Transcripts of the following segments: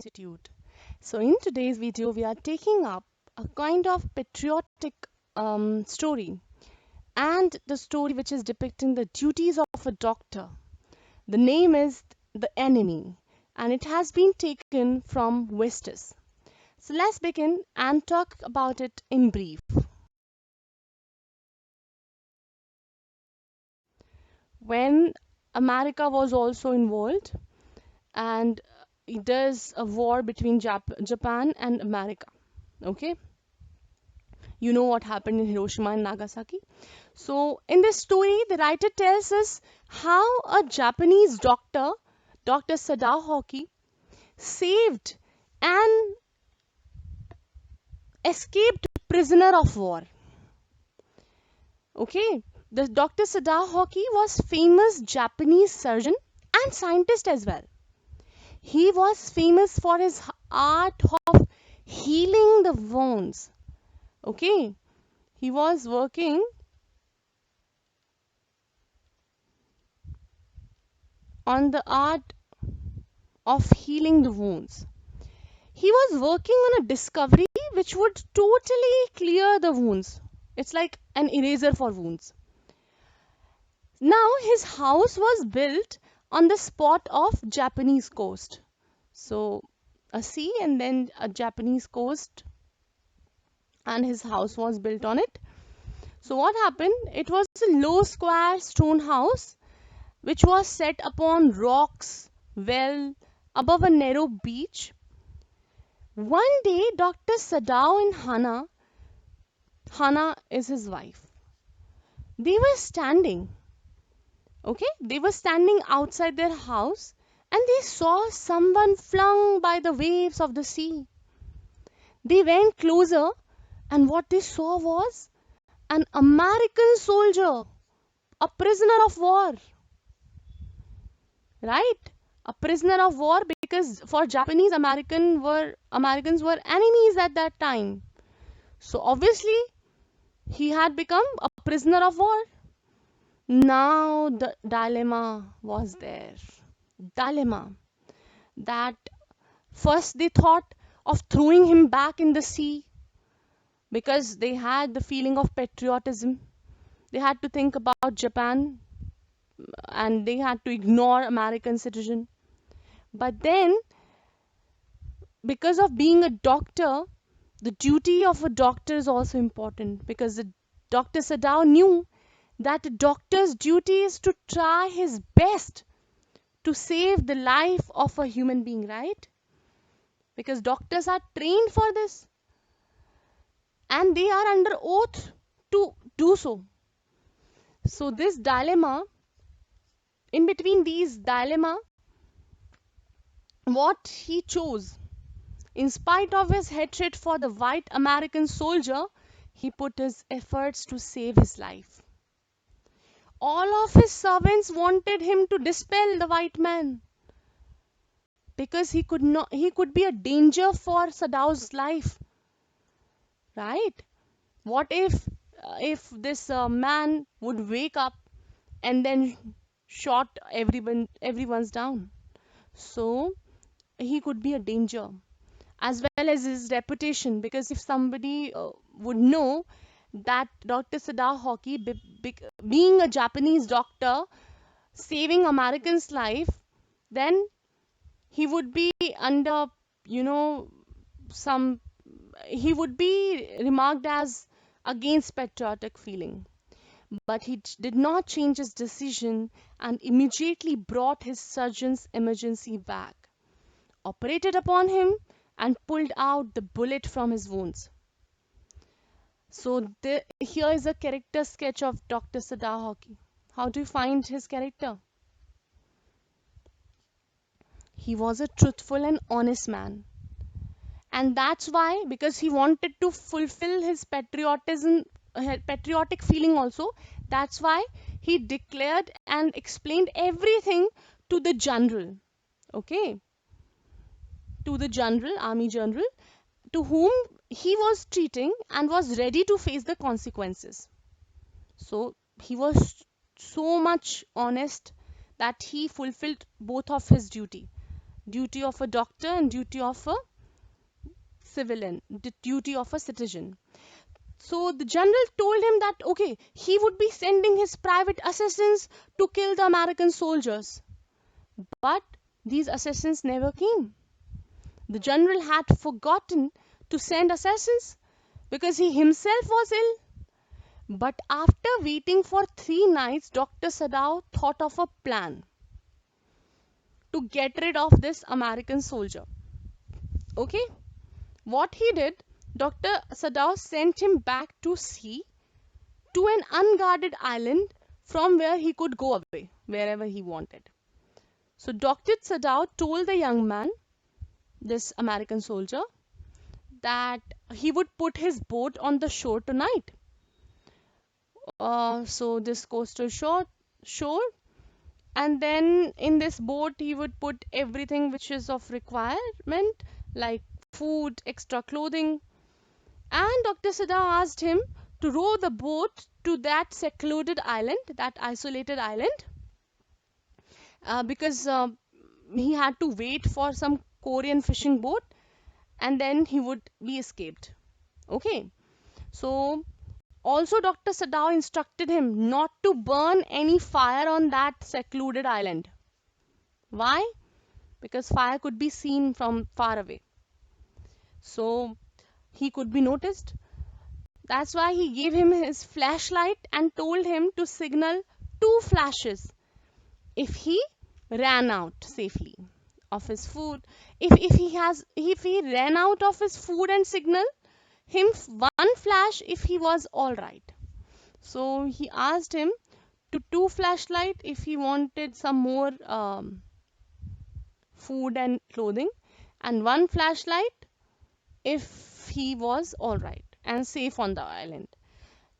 Institute. So, in today's video, we are taking up a kind of patriotic story, and the story which is depicting the duties of a doctor. The name is The Enemy, and it has been taken from Vistas. So, let's begin and talk about it in brief. When America was also involved, and there's a war between Japan and America. Okay, you know what happened in Hiroshima and Nagasaki. So, in this story, the writer tells us how a Japanese doctor, Dr. Sadao Hoki, saved an escaped prisoner of war. Okay, the Dr. Sadao Hoki was famous Japanese surgeon and scientist as well. He was famous for his art of healing the wounds. Okay, he was working on the art of healing the wounds. He was working on a discovery which would totally clear the wounds. It's like an eraser for wounds. Now his house was built on the spot of Japanese coast. So a sea and then a Japanese coast, and his house was built on it. So what happened? It was a low square stone house which was set upon rocks well above a narrow beach. One day, Dr. Sadao and Hana is his wife, they were standing, they were standing outside their house, and they saw someone flung by the waves of the sea. They went closer, and what they saw was an American soldier, a prisoner of war, right? A prisoner of war, because for Japanese, Americans were enemies at that time. So obviously he had become a prisoner of war. Now the dilemma was there. Dilemma that first they thought of throwing him back in the sea because they had the feeling of patriotism. They had to think about Japan and they had to ignore American citizen. But then, because of being a doctor, the duty of a doctor is also important, because the Dr. Sadao knew that a doctor's duty is to try his best to save the life of a human being, right? Because doctors are trained for this and they are under oath to do so. So, this dilemma, in between these dilemma, what he chose, in spite of his hatred for the white American soldier, he put his efforts to save his life. All of his servants wanted him to dispel the white man because he could be a danger for Sadao's life, right? What if this man would wake up and then shot everyone's down? So he could be a danger, as well as his reputation, because if somebody would know that Dr. Sadao Hoki, being a Japanese doctor saving Americans' life, then he would be under, you know, some, he would be remarked as against patriotic feeling. But he did not change his decision and immediately brought his surgeon's emergency bag, operated upon him, and pulled out the bullet from his wounds. So here is a character sketch of Dr. Sadao Hoki. How do you find his character? He was a truthful and honest man. And that's why, because he wanted to fulfill his patriotic feeling also, that's why he declared and explained everything to the general, okay, to the general, army general, to whom he was treating and was ready to face the consequences. So he was so much honest that he fulfilled both of his duty. duty of a doctor and duty of a civilian, the duty of a citizen. So the general told him that okay, he would be sending his private assassins to kill the American soldiers. But these assassins never came. The general had forgotten to send assassins because he himself was ill. But after waiting for 3 nights, Dr. Sadao thought of a plan to get rid of this American soldier. Okay, what he did, Dr. Sadao sent him back to sea to an unguarded island from where he could go away wherever he wanted. So Dr. Sadao told the young man, this American soldier, that he would put his boat on the shore tonight. So this coastal shore, and then in this boat he would put everything which is of requirement, like food, extra clothing. And Dr. Sadao asked him to row the boat to that secluded island, that isolated island, because he had to wait for some Korean fishing boat and then he would be escaped. Okay, so also Dr. Sadao instructed him not to burn any fire on that secluded island. Why? Because fire could be seen from far away, so he could be noticed. That's why he gave him his flashlight and told him to signal 2 flashes if he ran out safely of his food. If he ran out of his food, and signal him 1 flash if he was all right. So he asked him to 2 flashlight if he wanted some more food and clothing, and 1 flashlight if he was all right and safe on the island.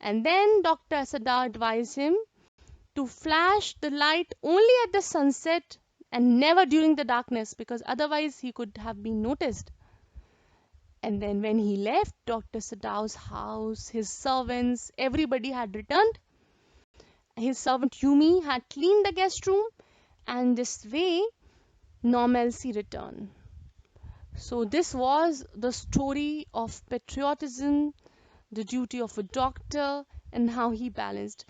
And then Dr. Sadar advised him to flash the light only at the sunset and never during the darkness, because otherwise he could have been noticed. And then when he left Dr. Sadao's house, his servants, everybody had returned. His servant Yumi had cleaned the guest room, and this way normalcy returned. So this was the story of patriotism, the duty of a doctor, and how he balanced.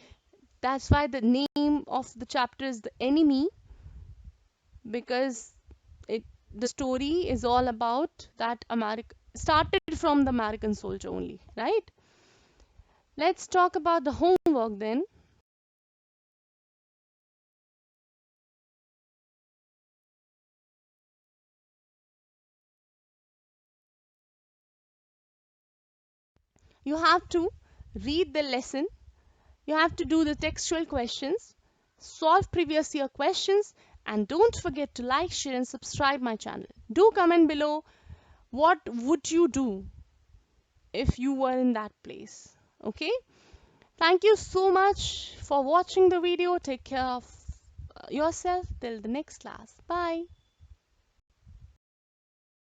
That's why the name of the chapter is The Enemy, because it the story is all about that America started from the American soldier only, right? Let's talk about the homework then. You have to read the lesson, you have to do the textual questions, solve previous year questions, and don't forget to like, share, and subscribe my channel. Do comment below what would you do if you were in that place. Okay, thank you so much for watching the video. Take care of yourself till the next class. Bye.